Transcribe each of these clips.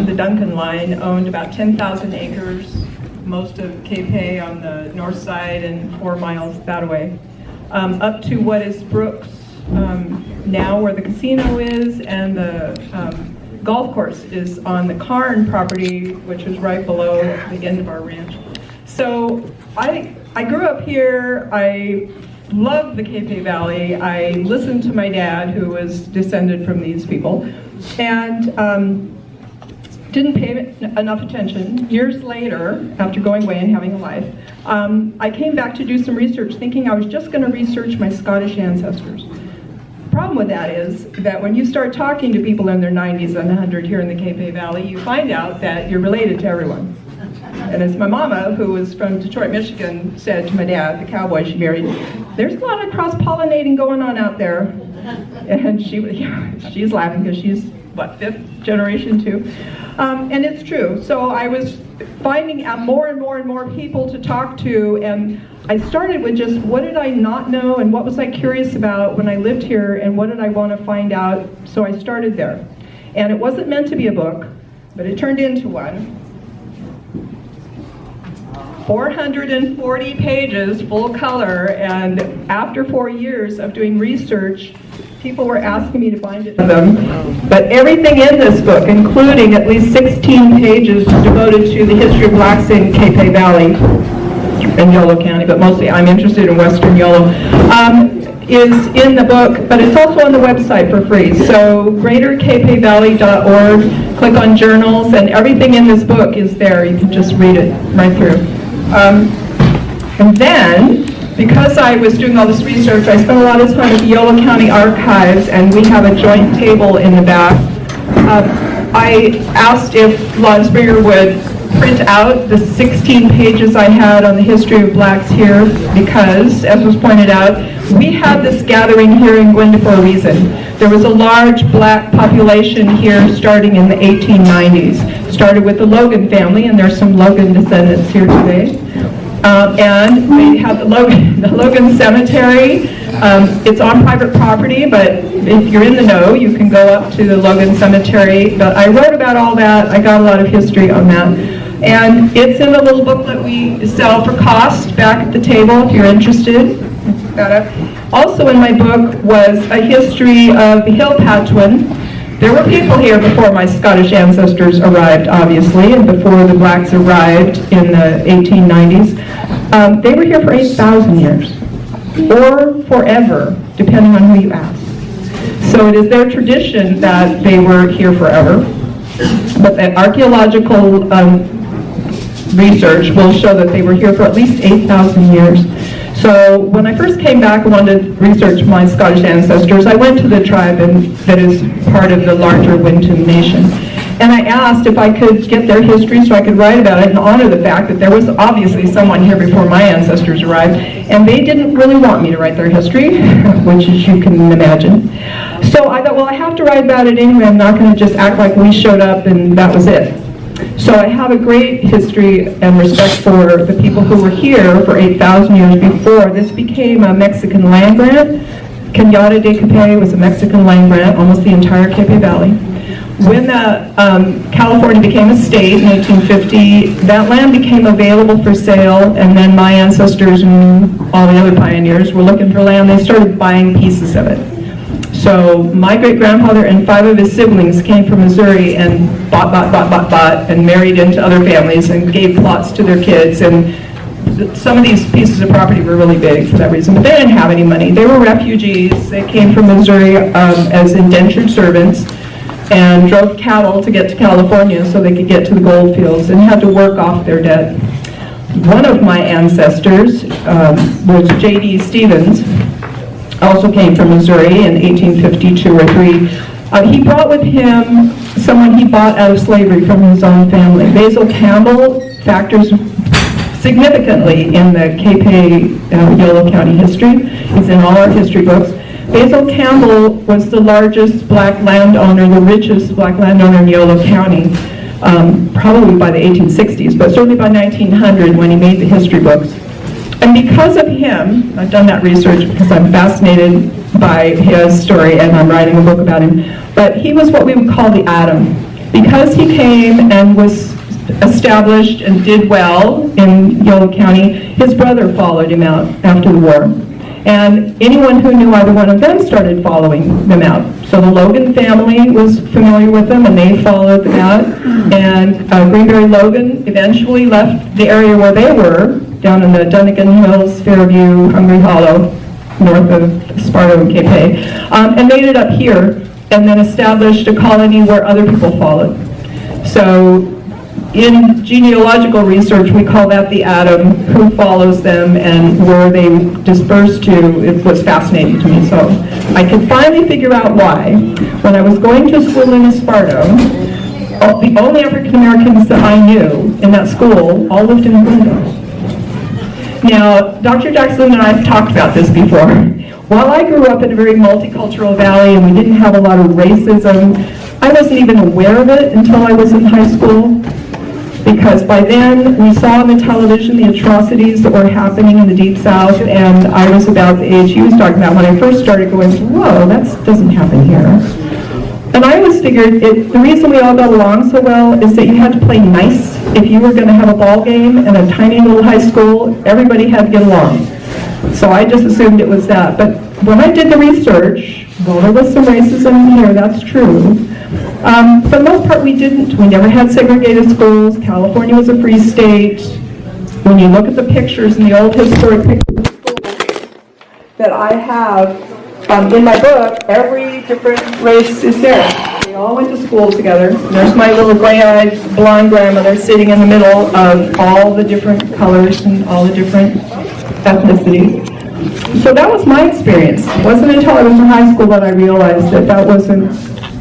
the Duncan line owned about 10,000 acres, most of Capay on the north side and 4 miles that way, up to what is Brooks now, where the casino is, and the golf course is on the Carn property, which is right below the end of our ranch. So I grew up here. I love the Capay Valley. I listened to my dad, who was descended from these people, and didn't pay enough attention. Years later, after going away and having a life, I came back to do some research, thinking I was just going to research my Scottish ancestors. The problem with that is that when you start talking to people in their 90s and 100 here in the Capay Valley, you find out that you're related to everyone. And as my mama, who was from Detroit, Michigan, said to my dad, the cowboy she married, there's a lot of cross-pollinating going on out there. And she's laughing because she's, what, 5th generation too? And it's true. So I was finding out more and more and more people to talk to, and I started with just what did I not know and what was I curious about when I lived here and what did I want to find out, so I started there. And it wasn't meant to be a book, but it turned into one. 440 pages, full color, and after 4 years of doing research, people were asking me to bind it to them. But everything in this book, including at least 16 pages devoted to the history of blacks in Capay Valley and Yolo County, but mostly I'm interested in Western Yolo, is in the book, but it's also on the website for free. So greatercapayvalley.org, click on journals, and everything in this book is there. You can just read it right through. And then, because I was doing all this research, I spent a lot of time at the Yolo County Archives, and we have a joint table in the back. I asked if Lon Springer would print out the 16 pages I had on the history of blacks here, because, as was pointed out, we had this gathering here in Gwynedd for a reason. There was a large black population here starting in the 1890s. Started with the Logan family, and there's some Logan descendants here today. And we have the Logan Cemetery. It's on private property, but if you're in the know, you can go up to the Logan Cemetery. But I wrote about all that. I got a lot of history on that. And it's in the little booklet we sell for cost back at the table if you're interested. Also in my book was a history of the Hill Patwin. There were people here before my Scottish ancestors arrived, obviously, and before the blacks arrived in the 1890s. They were here for 8,000 years, or forever, depending on who you ask. So it is their tradition that they were here forever, but the archaeological research will show that they were here for at least 8,000 years. So when I first came back and wanted to research my Scottish ancestors, I went to the tribe that is part of the larger Winton Nation. And I asked if I could get their history so I could write about it and honor the fact that there was obviously someone here before my ancestors arrived. And they didn't really want me to write their history, which as you can imagine. So I thought, well, I have to write about it anyway. I'm not going to just act like we showed up and that was it. So I have a great history and respect for the people who were here for 8,000 years before. This became a Mexican land grant. Cañada de Capay was a Mexican land grant, almost the entire Capay Valley. When California became a state in 1850, that land became available for sale, and then my ancestors and all the other pioneers were looking for land. They started buying pieces of it. So my great-grandfather and 5 of his siblings came from Missouri and bought, and married into other families and gave plots to their kids. And some of these pieces of property were really big for that reason, but they didn't have any money. They were refugees. They came from Missouri as indentured servants and drove cattle to get to California so they could get to the gold fields and had to work off their debt. One of my ancestors was J.D. Stevens, also came from Missouri in 1852 or 3. He brought with him someone he bought out of slavery from his own family. Basil Campbell factors significantly in the Capay Yolo County history. He's in all our history books. Basil Campbell was the largest black landowner, the richest black landowner in Yolo County, probably by the 1860s, but certainly by 1900 when he made the history books. And because of him, I've done that research because I'm fascinated by his story and I'm writing a book about him, but he was what we would call the Adam. Because he came and was established and did well in Yolo County, his brother followed him out after the war. And anyone who knew either one of them started following them out. So the Logan family was familiar with them, and they followed them out. And Greenberry Logan eventually left the area where they were, down in the Dunnigan Hills, Fairview, Hungry Hollow, north of Sparta and Capay, and made it up here, and then established a colony where other people followed. So in genealogical research, we call that the atom, who follows them and where they disperse to. It was fascinating to me. So I could finally figure out why. When I was going to school in Esparto, the only African Americans that I knew in that school all lived in Monroe. Now, Dr. Jackson and I have talked about this before. While I grew up in a very multicultural valley and we didn't have a lot of racism, I wasn't even aware of it until I was in high school. Because by then, we saw on the television the atrocities that were happening in the Deep South, and I was about the age he was talking about when I first started going, whoa, that doesn't happen here. And I always figured the reason we all got along so well is that you had to play nice. If you were going to have a ball game in a tiny little high school, everybody had to get along. So I just assumed it was that. But when I did the research, well, there was some racism here, that's true. For the most part, we didn't. We never had segregated schools. California was a free state. When you look at the pictures in the old historic pictures of schools that I have in my book, every different race is there. They all went to school together. There's my little gray-eyed blonde grandmother sitting in the middle of all the different colors and all the different ethnicities. So that was my experience. It wasn't until I was in high school that I realized that that wasn't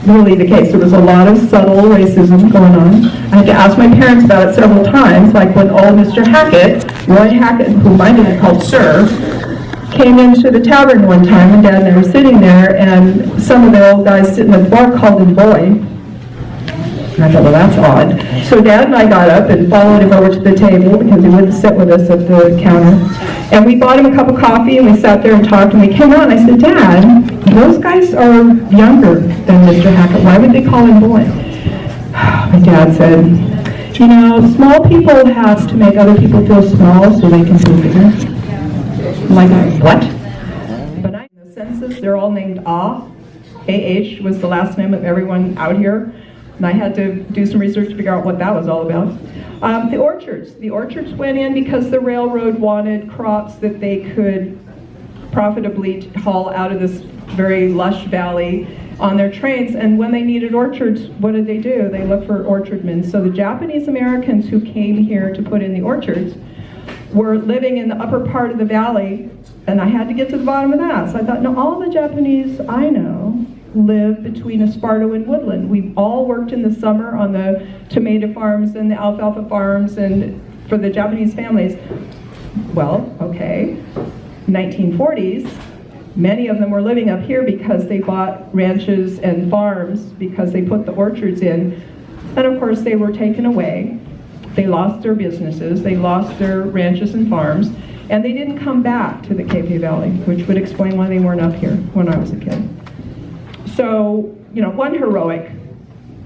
really the case. There was a lot of subtle racism going on. I had to ask my parents about it several times, like when old Mr. Hackett, Roy Hackett, who might have been called Sir, came into the tavern one time, and Dad and I were sitting there, and some of the old guys sitting at the bar called him Boy. And I thought, well, that's odd. So Dad and I got up and followed him over to the table because he wouldn't sit with us at the counter. And we bought him a cup of coffee, and we sat there and talked, and we came out, and I said, Dad, those guys are younger than Mr. Hackett. Why would they call him Boy? My dad said, you know, small people have to make other people feel small so they can feel bigger. I'm like, what? But in the census, they're all named Ah. A-H was the last name of everyone out here. And I had to do some research to figure out what that was all about. The orchards went in because the railroad wanted crops that they could profitably haul out of this very lush valley on their trains. And when they needed orchards, what did they do? They looked for orchardmen. So the Japanese Americans who came here to put in the orchards were living in the upper part of the valley, and I had to get to the bottom of that. So I thought, no, all the Japanese I know live between Esparto and Woodland. We've all worked in the summer on the tomato farms and the alfalfa farms and for the Japanese families. Well, okay, 1940s, many of them were living up here because they bought ranches and farms because they put the orchards in, and of course they were taken away. They lost their businesses, they lost their ranches and farms, and they didn't come back to the Capay Valley, which would explain why they weren't up here when I was a kid. So, you know, one heroic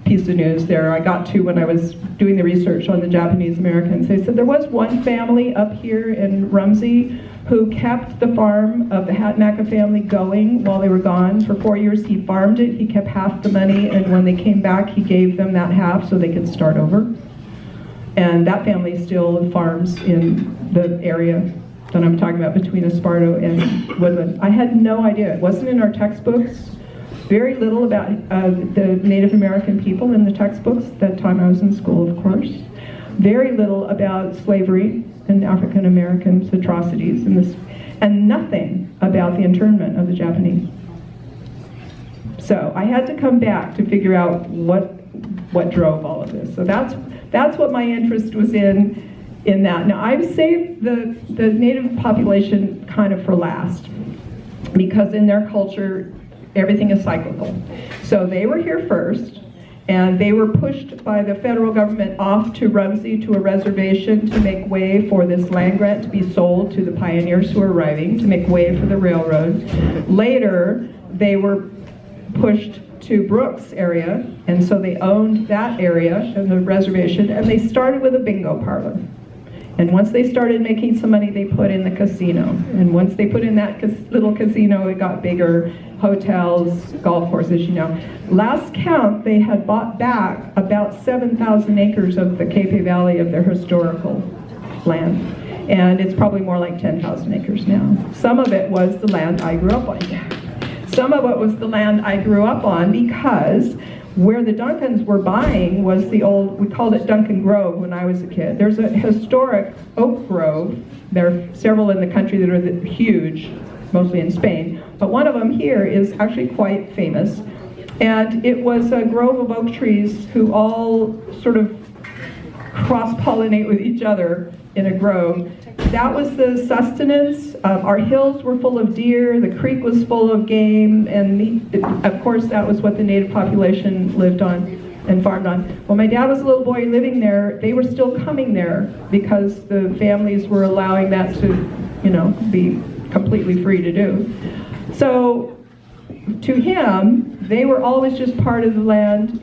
piece of news there I got to when I was doing the research on the Japanese Americans. They said there was one family up here in Rumsey who kept the farm of the Hatmaker family going while they were gone. For 4 years he farmed it, he kept half the money, and when they came back he gave them that half so they could start over. And that family still farms in the area that I'm talking about between Esparto and Woodland. I had no idea. It wasn't in our textbooks. Very little about the Native American people in the textbooks. That time I was in school, of course. Very little about slavery and African Americans' atrocities in this, and nothing about the internment of the Japanese. So I had to come back to figure out what drove all of this. So that's what my interest was in that. Now I've saved the Native population kind of for last, because in their culture everything is cyclical. So they were here first, and they were pushed by the federal government off to Rumsey to a reservation to make way for this land grant to be sold to the pioneers who were arriving, to make way for the railroad. Later, they were pushed to Brooks area, and so they owned that area of the reservation, and they started with a bingo parlor. And once they started making some money, they put in the casino. And once they put in that little casino, it got bigger, hotels, golf courses, you know. Last count, they had bought back about 7,000 acres of the Capay Valley of their historical land. And it's probably more like 10,000 acres now. Some of it was the land I grew up on. Some of it was the land I grew up on because where the Duncans were buying was the old, we called it Duncan Grove when I was a kid. There's a historic oak grove. There are several in the country that are huge, mostly in Spain. But one of them here is actually quite famous. And it was a grove of oak trees who all sort of cross-pollinate with each other in a grove. That was the sustenance. Our hills were full of deer, the creek was full of game, and of course that was what the native population lived on and farmed on. When my dad was a little boy living there, they were still coming there because the families were allowing that to, you know, be completely free to do. So to him, they were always just part of the land.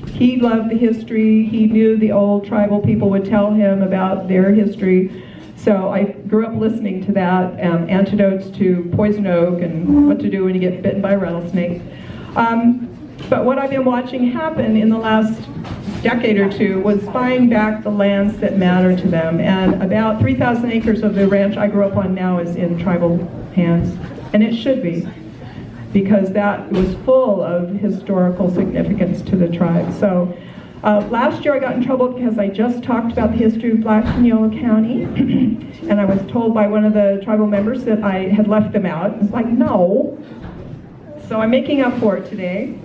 He loved the history. He knew the old tribal people would tell him about their history. So I grew up listening to that, antidotes to poison oak and what to do when you get bitten by a rattlesnake. But what I've been watching happen in the last decade or two was buying back the lands that matter to them. And about 3,000 acres of the ranch I grew up on now is in tribal hands. And it should be, because that was full of historical significance to the tribe. So last year I got in trouble because I just talked about the history of Black and Yolo County, and I was told by one of the tribal members that I had left them out. It's like, no. So I'm making up for it today.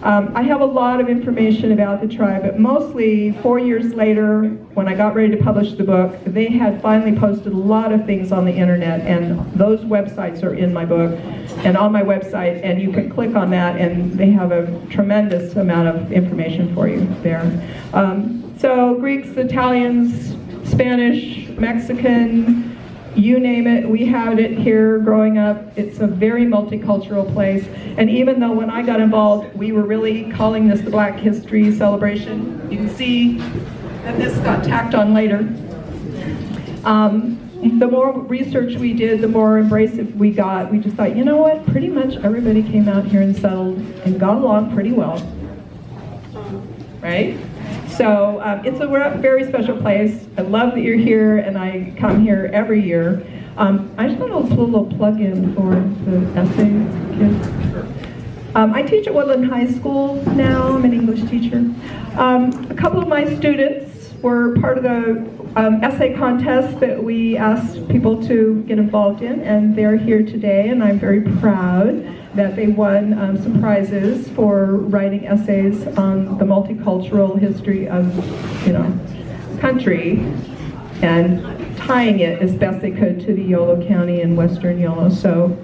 I have a lot of information about the tribe, but mostly 4 years later, when I got ready to publish the book, they had finally posted a lot of things on the internet, and those websites are in my book and on my website, and you can click on that, and they have a tremendous amount of information for you there. So Greeks, Italians, Spanish, Mexican, you name it, we had it here growing up. It's a very multicultural place. And even though when I got involved, we were really calling this the Black History Celebration, you can see that this got tacked on later. The more research we did, the more embracive we got. We just thought, you know what, pretty much everybody came out here and settled and got along pretty well, right? So it's a very special place. I love that you're here, and I come here every year. I just want to put a little plug-in for the essay kids. I teach at Woodland High School now. I'm an English teacher. A couple of my students were part of the essay contest that we asked people to get involved in, and they're here today, and I'm very proud that they won some prizes for writing essays on the multicultural history of, you know, country and tying it as best they could to the Yolo County and Western Yolo. So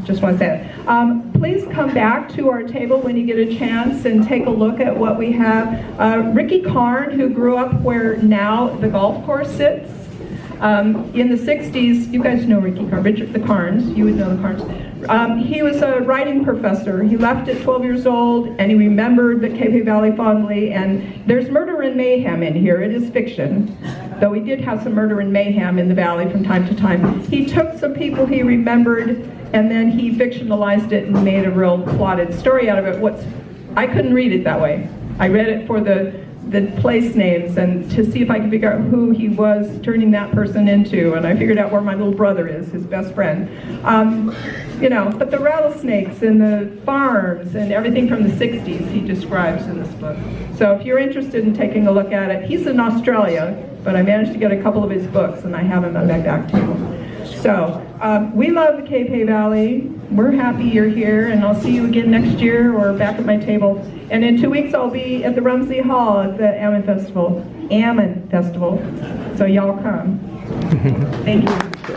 just want to say that. Please come back to our table when you get a chance and take a look at what we have. Ricky Karn, who grew up where now the golf course sits, in the 60s, you guys know Ricky Karn, Richard the Karns, you would know the Karns. He was a writing professor. He left at 12 years old, and he remembered the Capay Valley fondly, and there's murder and mayhem in here. It is fiction, though we did have some murder and mayhem in the valley from time to time. He took some people he remembered, and then he fictionalized it and made a real plotted story out of it. I couldn't read it that way. I read it for the place names and to see if I could figure out who he was turning that person into, and I figured out where my little brother is, his best friend. You know, but the rattlesnakes and the farms and everything from the 60s he describes in this book. So if you're interested in taking a look at it, he's in Australia, but I managed to get a couple of his books, and I have him on my back table. So we love the Capay Valley. We're happy you're here, and I'll see you again next year or back at my table. And in 2 weeks I'll be at the Rumsey Hall at the Ammon Festival. So y'all come. Thank you.